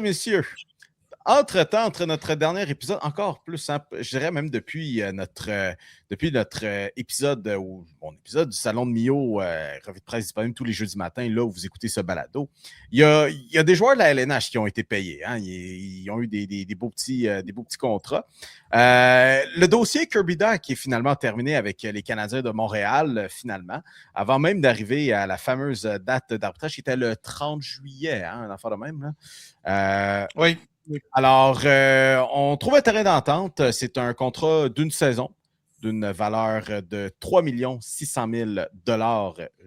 Messieurs, entre-temps, entre notre dernier épisode, encore plus, hein, je dirais même depuis notre épisode, mon épisode du Salon de Mio, revue de presse disponible tous les jeudis matins, là où vous écoutez ce balado, il y a des joueurs de la LNH qui ont été payés. Hein, ils ont eu des beaux petits contrats. Le dossier Kirby Dach est finalement terminé avec les Canadiens de Montréal, finalement, avant même d'arriver à la fameuse date d'arbitrage qui était le 30 juillet, hein, un affaire de même. Là. Oui. Alors, on trouve un terrain d'entente. C'est un contrat d'une saison, d'une valeur de 3 600 000 $.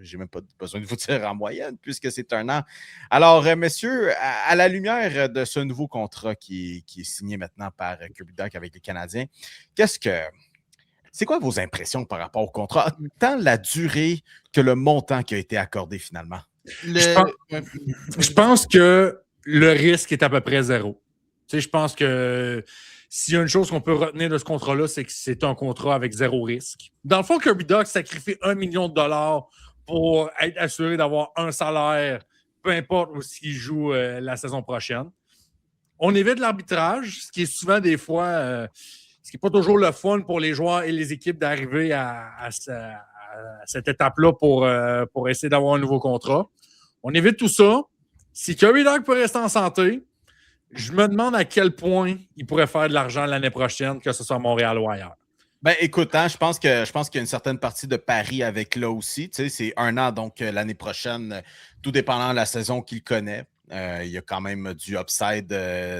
Je n'ai même pas besoin de vous dire en moyenne, puisque c'est un an. Alors, messieurs, à la lumière de ce nouveau contrat qui est signé maintenant par Kirby Dach avec les Canadiens, c'est quoi vos impressions par rapport au contrat, tant la durée que le montant qui a été accordé finalement? Je pense que le risque est à peu près zéro. Tu sais, je pense que s'il y a une chose qu'on peut retenir de ce contrat-là, c'est que c'est un contrat avec zéro risque. Dans le fond, Kirby Dach sacrifie $1 million pour être assuré d'avoir un salaire, peu importe où il joue la saison prochaine. On évite l'arbitrage, ce qui est souvent des fois, ce qui n'est pas toujours le fun pour les joueurs et les équipes d'arriver à cette étape-là pour essayer d'avoir un nouveau contrat. On évite tout ça. Si Kirby Dach peut rester en santé, je me demande à quel point il pourrait faire de l'argent l'année prochaine, que ce soit à Montréal ou ailleurs. Ben, écoute, hein, je pense qu'il y a une certaine partie de pari avec là aussi. Tu sais, c'est un an, donc l'année prochaine, tout dépendant de la saison qu'il connaît. Il y a quand même du upside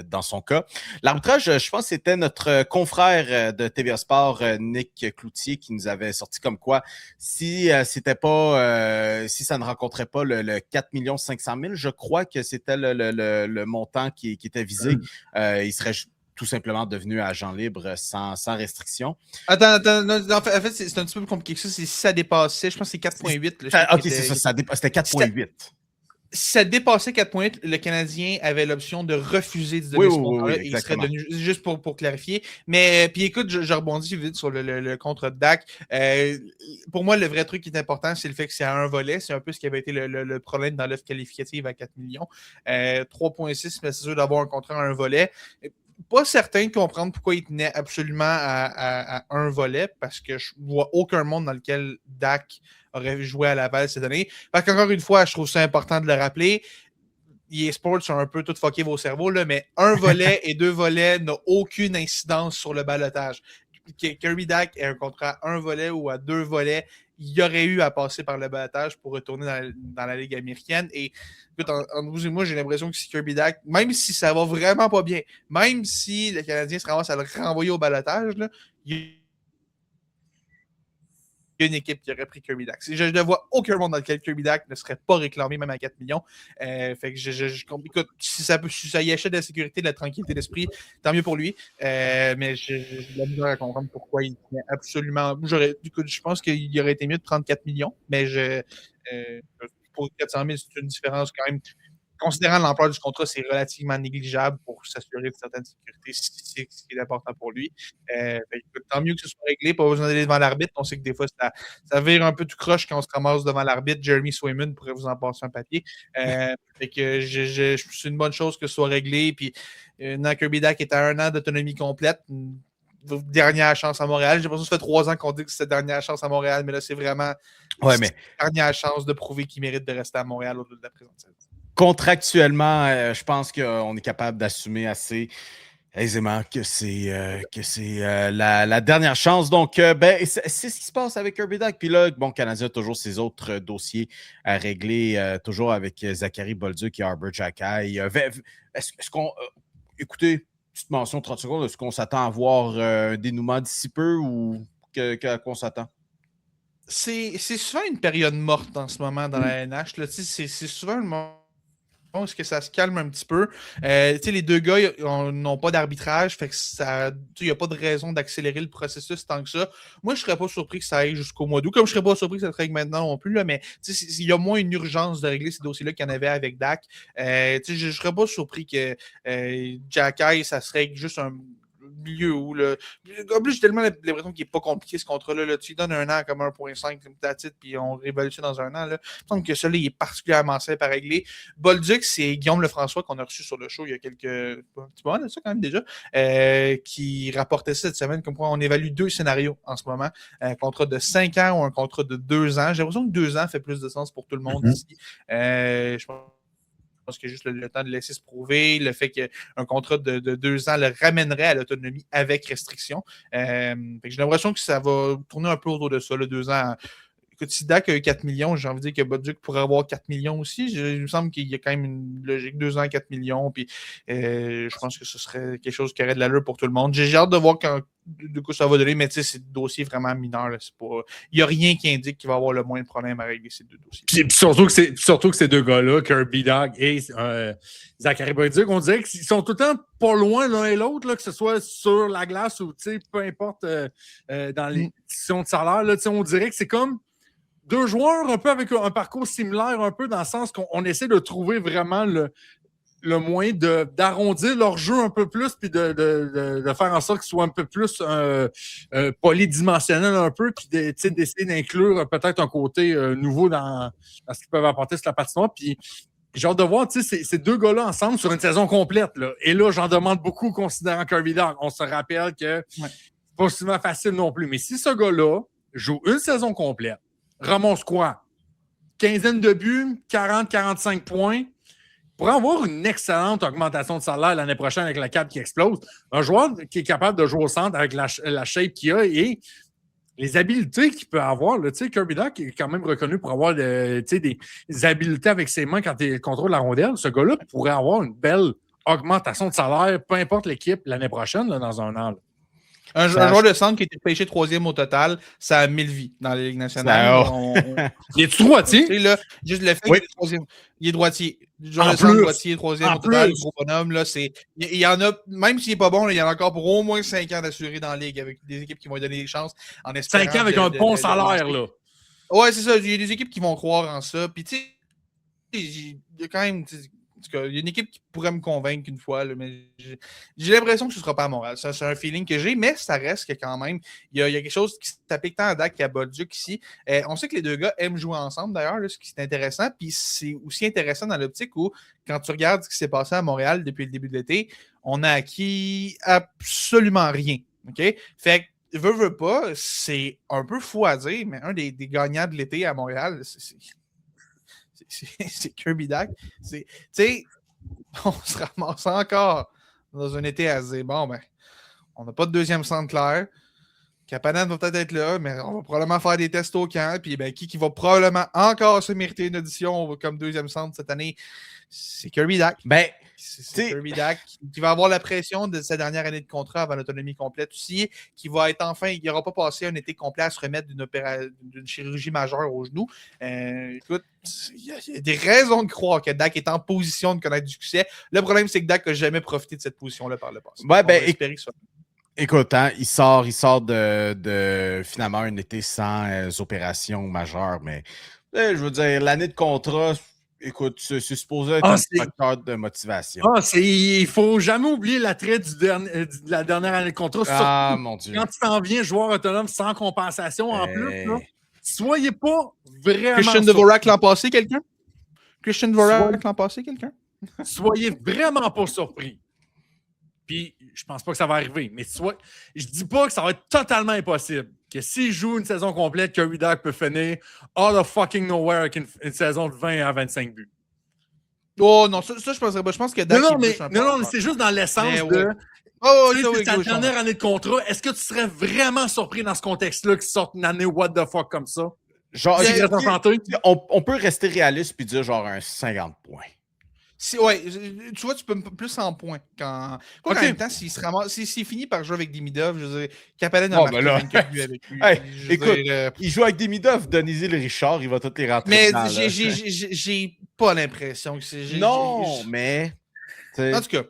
dans son cas. L'arbitrage, je pense que c'était notre confrère de TVA Sport, Nick Cloutier, qui nous avait sorti comme quoi si c'était pas si ça ne rencontrait pas le 4 500 000, je crois que c'était le montant qui était visé. Il serait tout simplement devenu agent libre sans restriction. Attends, en fait, c'est un petit peu plus compliqué que ça. Si ça dépassait, je pense que c'est 4,8. OK, c'est ça, c'était 4,8. Si ça dépassait 4,8, le Canadien avait l'option de refuser de donner ce contrat-là. Il serait devenu, juste pour clarifier. Mais, puis écoute, je rebondis vite sur le contrat de Dach. Pour moi, le vrai truc qui est important, c'est le fait que c'est à un volet. C'est un peu ce qui avait été le problème dans l'offre qualificative à 4 millions. 3,6, mais c'est sûr d'avoir un contrat à un volet. Pas certain de comprendre pourquoi il tenait absolument à un volet, parce que je vois aucun monde dans lequel Dach aurait joué à Laval cette année. Parce qu'encore une fois, je trouve ça important de le rappeler. EA Sports ont un peu tout fucké vos cerveaux, là, mais un volet et deux volets n'ont aucune incidence sur le balotage. Kirby Dach ait un contrat à un volet ou à deux volets, il y aurait eu à passer par le balotage pour retourner dans la Ligue américaine. Et écoute, entre vous et moi, j'ai l'impression que si Kirby Dach, même si ça va vraiment pas bien, même si le Canadien se ramasse à le renvoyer au balotage, là, il y a une équipe qui aurait pris Kirby Dach. Je ne vois aucun monde dans lequel Kirby Dach ne serait pas réclamé, même à 4 millions. Fait que écoute, si ça y achète de la sécurité, de la tranquillité d'esprit, tant mieux pour lui. Mais j'ai de la misère à comprendre pourquoi il tenait absolument. Écoute, je pense qu'il aurait été mieux de prendre 4 millions, mais pour 400 000, c'est une différence quand même. Considérant l'ampleur du contrat, c'est relativement négligeable pour s'assurer de certaines sécurités, c'est ce qui est important pour lui. Tant mieux que ce soit réglé, pas besoin d'aller devant l'arbitre. On sait que des fois, ça vire un peu tout croche quand on se ramasse devant l'arbitre. Jeremy Swayman pourrait vous en passer un papier. C'est une bonne chose que ce soit réglé. Puis, Kirby Dach est à un an d'autonomie complète. Dernière chance à Montréal. J'ai l'impression que ça fait 3 ans qu'on dit que c'est dernière chance à Montréal, mais là, c'est vraiment dernière chance de prouver qu'il mérite de rester à Montréal au-delà de la présente saison. Contractuellement, je pense qu'on est capable d'assumer assez aisément que c'est la dernière chance. Donc, c'est ce qui se passe avec Kirby Dach. Puis là, bon, Canadien a toujours ses autres dossiers à régler, toujours avec Zachary Bolduc et Arbor Xhekaj. Est-ce qu'on... écoutez, petite mention 30 secondes, est-ce qu'on s'attend à voir un dénouement d'ici peu ou à quoi on s'attend? C'est souvent une période morte en ce moment dans la NH. Là. C'est souvent le moment où est-ce que ça se calme un petit peu. Les deux gars n'ont pas d'arbitrage, fait que il n'y a pas de raison d'accélérer le processus tant que ça. Moi, je ne serais pas surpris que ça aille jusqu'au mois d'août, comme je ne serais pas surpris que ça se règle maintenant non plus, là, mais il y a moins une urgence de régler ces dossiers-là qu'il y en avait avec Dach. Je ne serais pas surpris que Xhekaj, ça se règle juste milieu où, là. En plus, j'ai tellement l'impression qu'il n'est pas compliqué ce contrat-là. Là. Tu lui donnes un an comme 1,5, puis on réévalue ça dans un an. Là. Il me semble que celui-là, il est particulièrement simple à régler. Bolduc, c'est Guillaume Lefrançois qu'on a reçu sur le show il y a un petit moment de ça quand même déjà, qui rapportait ça cette semaine, comme quoi on évalue 2 scénarios en ce moment. Un contrat de 5 ans ou un contrat de 2 ans. J'ai l'impression que 2 ans fait plus de sens pour tout le monde ici. Je pense qu'il y a juste le temps de laisser se prouver, le fait qu'un contrat de 2 ans le ramènerait à l'autonomie avec restriction. J'ai l'impression que ça va tourner un peu autour de ça, le 2 ans. Écoute, si Dak a eu 4 millions, j'ai envie de dire que Bolduc pourrait avoir 4 millions aussi. Il me semble qu'il y a quand même une logique 2 ans, 4 millions. Puis je pense que ce serait quelque chose qui aurait de l'allure pour tout le monde. J'ai hâte de voir du coup ça va donner, mais tu sais, c'est des dossiers vraiment mineurs. Il n'y a rien qui indique qu'il va avoir le moins de problèmes à régler ces 2 dossiers. Puis surtout que ces 2 gars-là, Kirby Dach et Zachary Bolduc, on dirait qu'ils sont tout le temps pas loin l'un et l'autre, là, que ce soit sur la glace ou peu importe dans les questions de salaire. Là, on dirait que c'est comme 2 joueurs un peu avec un parcours similaire, un peu dans le sens qu'on essaie de trouver vraiment le moyen d'arrondir leur jeu un peu plus puis de faire en sorte qu'ils soient un peu plus polydimensionnels un peu puis d'essayer d'inclure peut-être un côté nouveau dans ce qu'ils peuvent apporter sur la patinoire. Puis j'ai hâte de voir ces 2 gars-là ensemble sur une saison complète. Là. Et là, j'en demande beaucoup considérant Kirby Dach. On se rappelle que c'est pas souvent facile non plus. Mais si ce gars-là joue une saison complète, ramasse quoi? Quinzaine de buts, 40-45 points. Pour avoir une excellente augmentation de salaire l'année prochaine avec la cap qui explose, un joueur qui est capable de jouer au centre avec la shape qu'il a et les habiletés qu'il peut avoir. Là, Kirby Dach est quand même reconnu pour avoir des habiletés avec ses mains quand il contrôle la rondelle. Ce gars-là pourrait avoir une belle augmentation de salaire, peu importe l'équipe, l'année prochaine, là, dans un an. Là. Un joueur de centre qui a été pêché 3e au total, ça a 1000 vies dans la Ligue nationale. Il est-tu droitier? Là, juste le fait qu'il est 3e. Il est droitier. Joueur de centre droitier, 3e au total, gros bonhomme. Là, il y en a, même s'il n'est pas bon, là, il y en a encore pour au moins 5 ans d'assuré dans la Ligue avec des équipes qui vont lui donner des chances en espérant. 5 ans avec un bon salaire, là. Ouais, c'est ça. Il y a des équipes qui vont croire en ça. Puis, tu sais, il y a quand même. En tout cas, il y a une équipe qui pourrait me convaincre une fois, là, mais j'ai l'impression que ce ne sera pas à Montréal. Ça, c'est un feeling que j'ai, mais ça reste que quand même, il y a quelque chose qui s'applique tant à Dak qu'à Bolduc ici. On sait que les 2 gars aiment jouer ensemble, d'ailleurs, là, ce qui est intéressant. Puis c'est aussi intéressant dans l'optique où, quand tu regardes ce qui s'est passé à Montréal depuis le début de l'été, on a acquis absolument rien. OK? Fait que, veut pas, c'est un peu fou à dire, mais un des gagnants de l'été à Montréal, c'est Kirby Dach. Tu sais, on se ramasse encore dans un été à se dire, bon, ben, on n'a pas de 2e centre clair. Kapanen va peut-être être là, mais on va probablement faire des tests au camp. Puis, ben, qui va probablement encore se mériter une audition comme 2e centre cette année, c'est Kirby Dach. Ben, c'est Kirby Dach qui va avoir la pression de sa dernière année de contrat avant l'autonomie complète aussi, qui va être il n'aura pas passé un été complet à se remettre d'une chirurgie majeure au genou. Écoute, il y a des raisons de croire que Dach est en position de connaître du succès. Le problème, c'est que Dach n'a jamais profité de cette position-là par le passé. Ouais, ben, écoute, hein, il sort de finalement un été sans opération majeure, mais je veux dire, l'année de contrat. Écoute, c'est supposé être un facteur de motivation. Il ne faut jamais oublier l'attrait de la dernière année de contrat. Mon Dieu. Quand tu t'en viens joueur autonome sans compensation en plus, là, soyez pas vraiment. Christian Dvorak l'an passé, quelqu'un? Soyez vraiment pas surpris. Puis, je pense pas que ça va arriver. Mais je dis pas que ça va être totalement impossible. Que s'il joue une saison complète, Kirby Dach peut finir out of fucking nowhere avec une saison de 20 à 25 buts. Oh non, ça je penserais pas. Je pense que Dach. Non, mais c'est juste dans l'essence de. C'est ta dernière année de contrat. Est-ce que tu serais vraiment surpris dans ce contexte-là qu'il sorte une année what the fuck comme ça? Genre, on peut rester réaliste puis dire genre un 50 points. Ouais, tu vois, tu peux plus en points. En même temps, s'il finit par jouer avec Demidov, je veux dire, Kapanen a marqué 24 buts avec lui. Écoute, il joue avec Demidov, Denisy le Richard, il va tous les rentrer. Mais j'ai pas l'impression que c'est. Mais. En tout cas,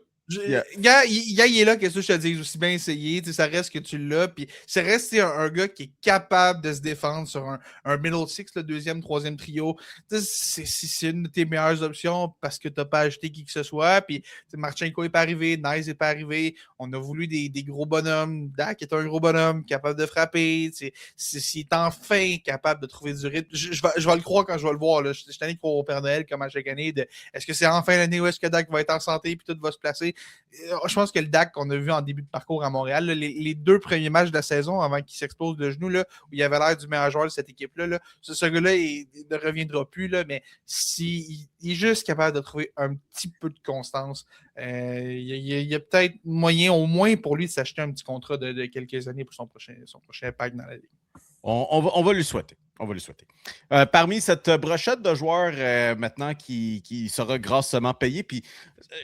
Gars, il est là, qu'est-ce que je te dis, aussi bien essayé, ça reste que tu l'as, puis ça reste un gars qui est capable de se défendre sur un middle six, le deuxième, troisième trio. C'est une de tes meilleures options parce que tu n'as pas acheté qui que ce soit, puis Marchenko n'est pas arrivé, Nice n'est pas arrivé, on a voulu des gros bonhommes, Dak est un gros bonhomme, capable de frapper, s'il est enfin capable de trouver du rythme, je vais le croire quand je vais le voir, là. Je suis tanné de croire au Père Noël, comme à chaque année, est-ce que c'est enfin l'année où est-ce que Dak va être en santé, puis tout va se placer? Je pense que le Dak qu'on a vu en début de parcours à Montréal, là, les 2 premiers matchs de la saison avant qu'il s'explose le genou, là, où il avait l'air du meilleur joueur de cette équipe-là, là, ce gars-là, il ne reviendra plus, là, mais s'il est juste capable de trouver un petit peu de constance, il y a peut-être moyen au moins pour lui de s'acheter un petit contrat de quelques années pour son prochain pack dans la Ligue. On va lui souhaiter. On va lui souhaiter. Parmi cette brochette de joueurs maintenant qui sera grassement payé, puis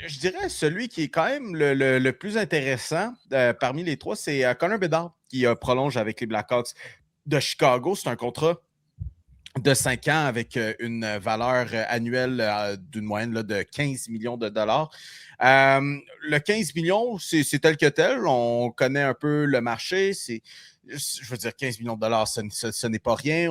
je dirais celui qui est quand même le plus intéressant parmi les 3, c'est Connor Bedard qui prolonge avec les Blackhawks de Chicago. C'est un contrat de 5 ans avec une valeur annuelle d'une moyenne là, de 15 millions de dollars. Le 15 millions, c'est tel que tel. On connaît un peu le marché. Je veux dire, 15 millions de dollars, ce n'est pas rien.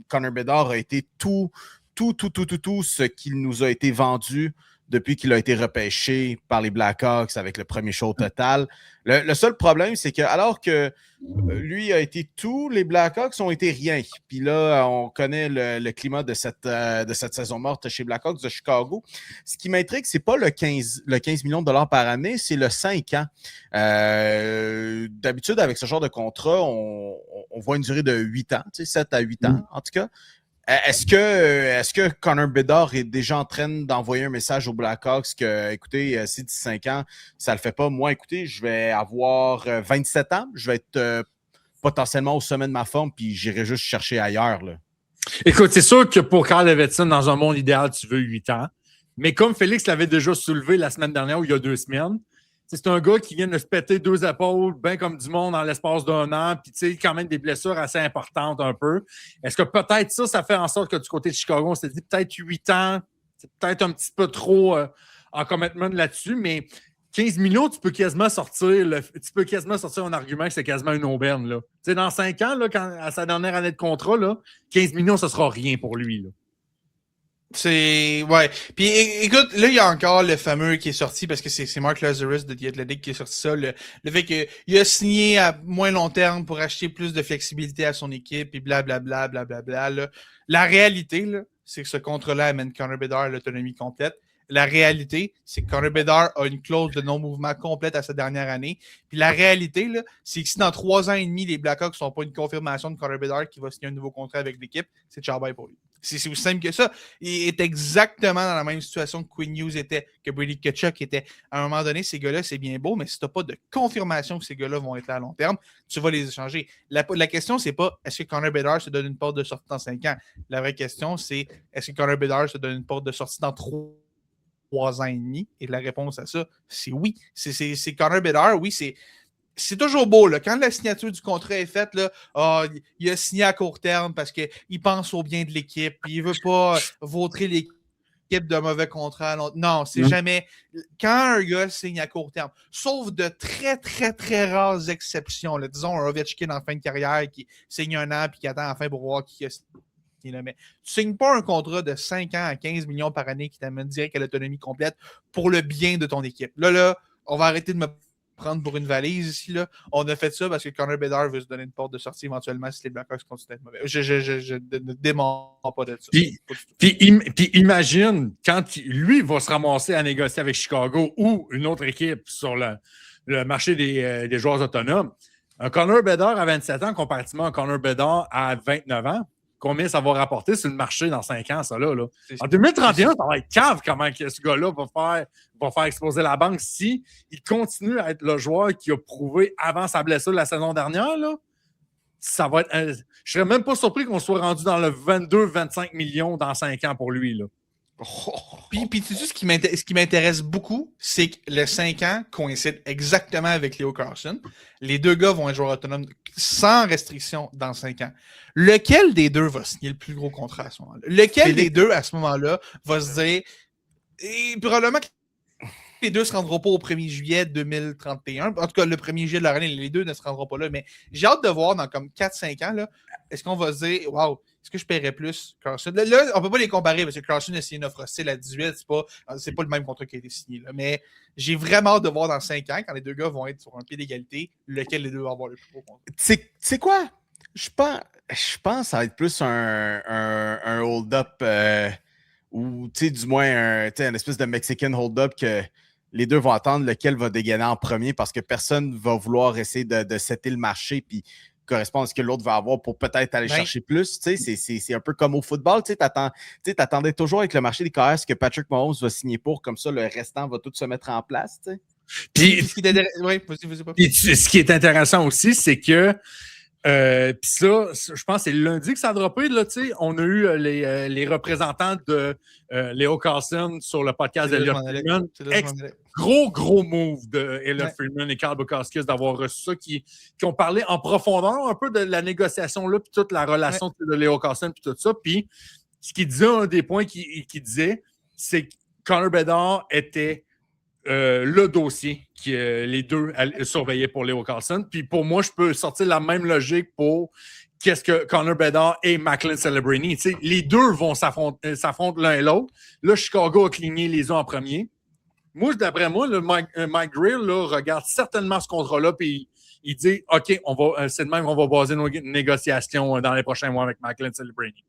Connor Bedard a été tout ce qu'il nous a été vendu depuis qu'il a été repêché par les Blackhawks avec le premier show total. Le seul problème, c'est que alors que lui a été tout, les Blackhawks ont été rien. Puis là, on connaît le climat de cette saison morte chez Blackhawks de Chicago. Ce qui m'intrigue, c'est pas le 15 millions de dollars par année, c'est le 5 ans. D'habitude, avec ce genre de contrat, on voit une durée de 8 ans, 7 à 8 ans en tout cas. Est-ce que Connor Bedard est déjà en train d'envoyer un message aux Blackhawks que, écoutez, si d'ici 5 ans, ça ne le fait pas, moi, écoutez, je vais avoir 27 ans, je vais être potentiellement au sommet de ma forme, puis j'irai juste chercher ailleurs, là. Écoute, c'est sûr que pour Carl Davidson, dans un monde idéal, tu veux 8 ans. Mais comme Félix l'avait déjà soulevé la semaine dernière ou il y a 2 semaines, c'est un gars qui vient de se péter 2 épaules, bien comme du monde dans l'espace d'1 an, puis tu sais, quand même des blessures assez importantes un peu. Est-ce que peut-être ça fait en sorte que du côté de Chicago, on s'est dit peut-être 8 ans, c'est peut-être un petit peu trop en commitment là-dessus, mais 15 millions, tu peux quasiment sortir un argument que c'est quasiment une aubaine. Là. Tu sais, dans 5 ans, là, à sa dernière année de contrat, là, 15 millions, ce sera rien pour lui. Là. Ouais. Puis écoute, là, il y a encore le fameux qui est sorti parce que c'est Mark Lazarus de The Athletic qui a sorti ça. Le fait qu'il a signé à moins long terme pour acheter plus de flexibilité à son équipe et blablabla. Là. La réalité, là, c'est que ce contrat-là amène Connor Bedard à l'autonomie complète. La réalité, c'est que Connor Bedard a une clause de non-mouvement complète à sa dernière année. Puis la réalité, là, c'est que si dans 3 ans et demi, les Blackhawks ne sont pas une confirmation de Connor Bedard qui va signer un nouveau contrat avec l'équipe, c'est ciao bye pour lui. C'est aussi simple que ça. Il est exactement dans la même situation que Quinn Hughes était, que Brady Tkachuk était. À un moment donné, ces gars-là, c'est bien beau, mais si tu n'as pas de confirmation que ces gars-là vont être là à long terme, tu vas les échanger. La question, c'est pas est-ce que Connor Bedard se donne une porte de sortie dans 5 ans. La vraie question, c'est est-ce que Connor Bedard se donne une porte de sortie dans 3 ans et demi? Et la réponse à ça, c'est oui. C'est Connor Bedard, oui, c'est toujours beau, là. Quand la signature du contrat est faite, là, il a signé à court terme parce qu'il pense au bien de l'équipe, puis il ne veut pas vautrer l'équipe de mauvais contrat. Non, c'est jamais. Quand un gars signe à court terme, sauf de très, très, très rares exceptions, là, disons un Ovechkin en fin de carrière qui signe 1 an puis qui attend enfin pour voir qui a signé. Mais tu ne signes pas un contrat de 5 ans à 15 millions par année qui t'amène direct à l'autonomie complète pour le bien de ton équipe. Là, on va arrêter de me prendre pour une valise ici. Là. On a fait ça parce que Connor Bedard veut se donner une porte de sortie éventuellement si les Blackhawks continuent à être mauvais. Je ne dément pas de ça. Puis imagine, quand lui va se ramasser à négocier avec Chicago ou une autre équipe sur le marché des joueurs autonomes, un Connor Bedard à 27 ans comparativement à un Connor Bedard à 29 ans, combien ça va rapporter sur le marché dans 5 ans, ça là? En 2031, ça va être cave comment ce gars-là va faire exploser la banque si il continue à être le joueur qui a prouvé avant sa blessure la saison dernière. Là. Ça va être. Je serais même pas surpris qu'on soit rendu dans le 22-25 millions dans 5 ans pour lui. Là. Puis tu sais, ce qui m'intéresse beaucoup, c'est que le 5 ans coïncide exactement avec Leo Carlson. Les 2 gars vont être joueurs autonomes sans restriction dans 5 ans. Lequel des 2 va signer le plus gros contrat à ce moment-là? Lequel des 2 à ce moment-là va se dire... Et probablement les deux ne se rendront pas au 1er juillet 2031. En tout cas, le 1er juillet de leur année, les deux ne se rendront pas là. Mais j'ai hâte de voir dans comme 4-5 ans, là, est-ce qu'on va se dire, waouh, est-ce que je paierais plus Carson? Là, on ne peut pas les comparer parce que Carson a signé une offre hostile à 18. C'est pas le même contrat qui a été signé. Là. Mais j'ai vraiment hâte de voir dans 5 ans, quand les deux gars vont être sur un pied d'égalité, lequel les deux vont avoir le plus gros contrat. C'est quoi? Je pense que ça va être plus un hold-up ou du moins une espèce de Mexican hold-up que les deux vont attendre lequel va dégainer en premier parce que personne va vouloir essayer de setter le marché puis correspondre à ce que l'autre va avoir pour peut-être aller chercher plus. C'est un peu comme au football. Tu t'attendais toujours avec le marché des KS que Patrick Mahomes va signer pour, comme ça le restant va tout se mettre en place. Puis, vas-y. Ce qui est intéressant aussi, c'est que puis ça, je pense que c'est lundi que ça a droppé. Là, on a eu les représentants de Leo Carlson sur le podcast d'Elliott Freeman. Gros move de Elliott Freeman et Carl Bukowskis d'avoir reçu ça, qui ont parlé en profondeur un peu de la négociation là, puis toute la relation de Leo Carlson, puis tout ça. Puis ce qu'il disait, un des points qu'il disait, c'est que Connor Bedard était le dossier que les deux surveillaient pour Leo Carlson. Puis pour moi, je peux sortir la même logique pour qu'est-ce que Connor Bedard et Macklin Celebrini. Les deux vont s'affronter l'un et l'autre. Là, Chicago a cligné les uns en premier. Moi, d'après moi, Mike Grill là, regarde certainement ce contrat-là puis il dit « OK, c'est de même qu'on va baser nos négociations dans les prochains mois avec Macklin Celebrini. »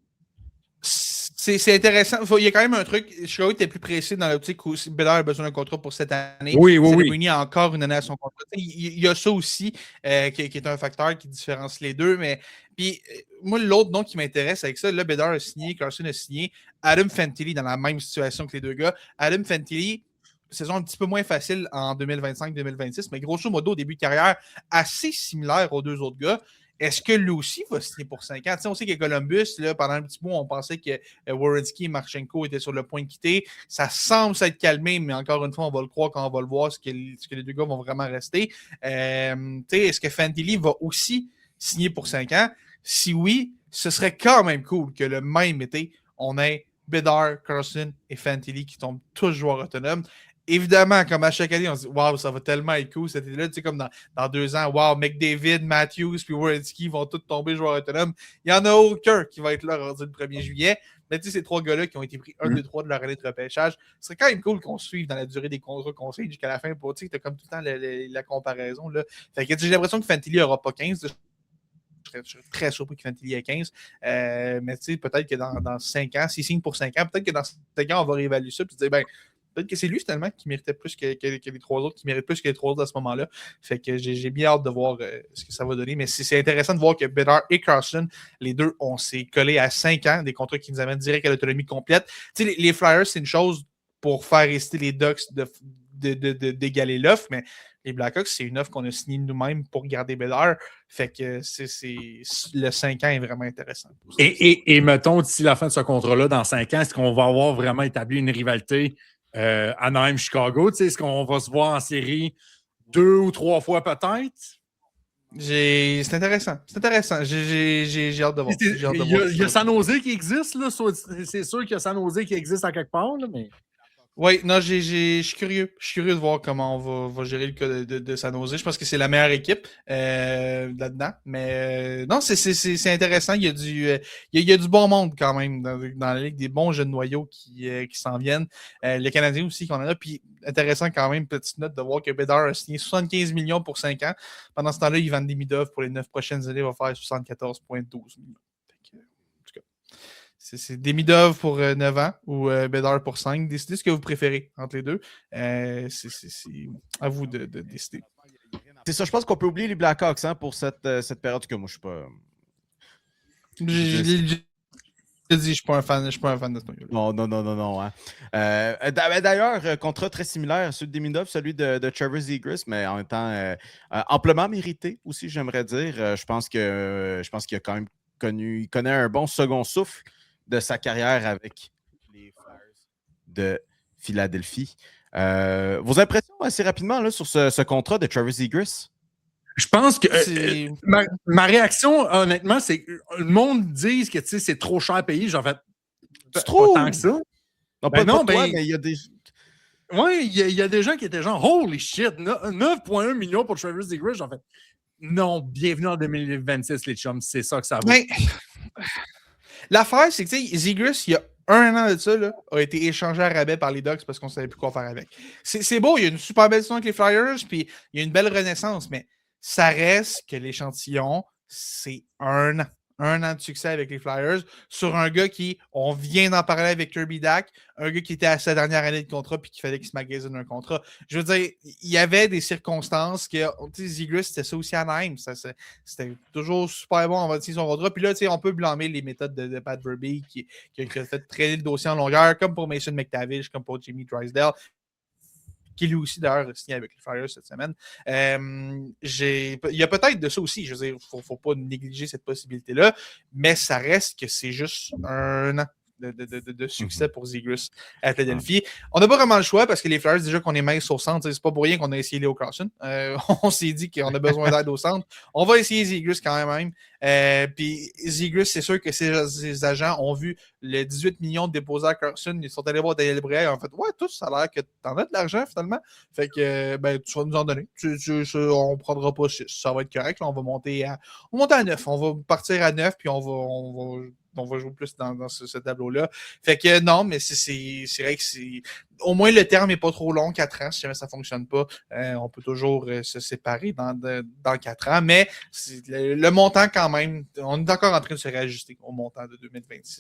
C'est intéressant. Il y a quand même un truc. Chicago était plus précis dans l'optique où Bedard a besoin d'un contrat pour cette année. Oui. Celebrini a encore une année à son contrat. Il y a ça aussi qui est un facteur qui différencie les deux. Mais puis moi, l'autre nom qui m'intéresse avec ça, là, Bedard a signé, Carson a signé, Adam Fantilli dans la même situation que les deux gars. Adam Fantilli, saison un petit peu moins facile en 2025-2026, mais grosso modo, début de carrière assez similaire aux deux autres gars. Est-ce que lui aussi va signer pour 5 ans? On sait que Columbus, là, pendant un petit bout, on pensait que Werenski et Marchenko étaient sur le point de quitter. Ça semble s'être calmé, mais encore une fois, on va le croire quand on va le voir, ce que les deux gars vont vraiment rester. Est-ce que Fantilli va aussi signer pour 5 ans? Si oui, ce serait quand même cool que le même été, on ait Bedard, Carlson et Fantilli qui tombent tous joueurs autonomes. Évidemment, comme à chaque année, on se dit « Wow, ça va tellement être cool cet été-là. » Tu sais, comme dans 2 ans, « Wow, McDavid, Matthews puis Werenski vont tous tomber joueurs autonomes. » Il n'y en a aucun qui va être là rendu le 1er juillet. Mais tu sais, ces 3 gars-là qui ont été pris 1, 2, 3 de leur année de repêchage, ce serait quand même cool qu'on suive dans la durée des contrats qu'on signe jusqu'à la fin. Tu sais, tu as comme tout le temps la comparaison. Là. Fait que j'ai l'impression que Fantilli n'aura pas 15. Je serais très surpris que Fantilli ait 15. Mais tu sais, peut-être que dans 5 ans, s'il signe pour 5 ans, peut-être que dans 5 ans, on va réévaluer ça et se dire, ben, peut-être que c'est lui, finalement, qui méritait plus que les 3 autres, qui mérite plus que les 3 autres à ce moment-là. Fait que j'ai bien hâte de voir ce que ça va donner. Mais c'est intéressant de voir que Bedard et Carlson, les deux, on s'est collés à 5 ans, des contrats qui nous amènent direct à l'autonomie complète. Tu sais, les Flyers, c'est une chose pour faire rester les Ducks d'égaler l'offre, mais les Blackhawks, c'est une offre qu'on a signée nous-mêmes pour garder Bedard. Fait que le 5 ans est vraiment intéressant. Et mettons, d'ici la fin de ce contrat-là, dans 5 ans, est-ce qu'on va avoir vraiment établi une rivalité Anaheim-Chicago? Est-ce qu'on va se voir en série 2 ou 3 fois peut-être? C'est intéressant. C'est intéressant. J'ai hâte de voir. Il y a San Jose qui existe. Là. C'est sûr qu'il y a San Jose qui existe à quelque part. Là, mais... Oui, non, je suis curieux. Je suis curieux de voir comment on va gérer le cas de San Jose. Je pense que c'est la meilleure équipe là-dedans. Mais non, c'est intéressant. Il y a du bon monde quand même dans la Ligue, des bons jeunes noyaux qui s'en viennent. Les Canadiens aussi qu'on en a. Puis intéressant quand même, petite note de voir que Bedard a signé 75 millions pour 5 ans. Pendant ce temps-là, Ivan Demidov pour les 9 prochaines années va faire 74,12 millions. C'est Demidov pour 9 ans ou Bedard pour 5. Décidez ce que vous préférez entre les deux. C'est à vous de décider. C'est ça, je pense qu'on peut oublier les Blackhawks pour cette période que moi, je suis pas... Je dis, je suis pas un fan de ce milieu. Non. D'ailleurs, contrat très similaire à celui de Demidov, celui de Trevor Zegras, mais en même temps amplement mérité aussi, j'aimerais dire. Je pense qu'il a quand même il connaît un bon second souffle de sa carrière avec les Flyers de Philadelphie. Vos impressions assez rapidement là, sur ce contrat de Trevor Zegras? Je pense que ma réaction, honnêtement, c'est que le monde dit que c'est trop cher à payer. J'en fais pas tant que ça. Non, mais il y a des... Ouais, il y a des gens qui étaient genre, holy shit, 9,1 millions pour Trevor Zegras. En fait, non, bienvenue en 2026, les chums, c'est ça que ça vaut. Mais l'affaire, c'est que Zegras, il y a un an de ça, là, a été échangé à rabais par les Ducks parce qu'on ne savait plus quoi faire avec. C'est beau, il y a une super belle saison avec les Flyers, puis il y a une belle renaissance, mais ça reste que l'échantillon, c'est un an. Un an de succès avec les Flyers sur un gars qui, on vient d'en parler avec Kirby Dach, un gars qui était à sa dernière année de contrat puis qu'il fallait qu'il se magasine un contrat. Je veux dire, il y avait des circonstances que, Zegras, c'était ça aussi à Anaheim. C'était toujours super bon en va son contrat. Puis là, on peut blâmer les méthodes de Pat Verbeek qui a fait traîner le dossier en longueur, comme pour Mason McTavish, comme pour Jamie Drysdale, qui lui aussi d'ailleurs a signé avec les Flyers cette semaine. Il y a peut-être de ça aussi, je veux dire, il ne faut pas négliger cette possibilité-là, mais ça reste que c'est juste un an de succès pour Zegras à Philadelphie. On n'a pas vraiment le choix parce que les Flyers, déjà qu'on est mince au centre, c'est pas pour rien qu'on a essayé Leo Carlson. On s'est dit qu'on a besoin d'aide au centre. On va essayer Zegras quand même. Puis Zegras, c'est sûr que ses agents ont vu le 18 millions de déposés à Carlson. Ils sont allés voir Daniel Brière et ont fait ouais, tout ça a l'air que t'en as de l'argent finalement. Fait que tu vas nous en donner. On prendra pas 6. Ça va être correct. Là, on va monter à 9. On va partir à 9 puis on va jouer plus dans ce tableau-là. Fait que non, mais c'est vrai que c'est. Au moins, le terme n'est pas trop long, 4 ans. Si jamais ça ne fonctionne pas, on peut toujours se séparer dans 4 ans. Mais le montant, quand même, on est encore en train de se réajuster au montant de 2026.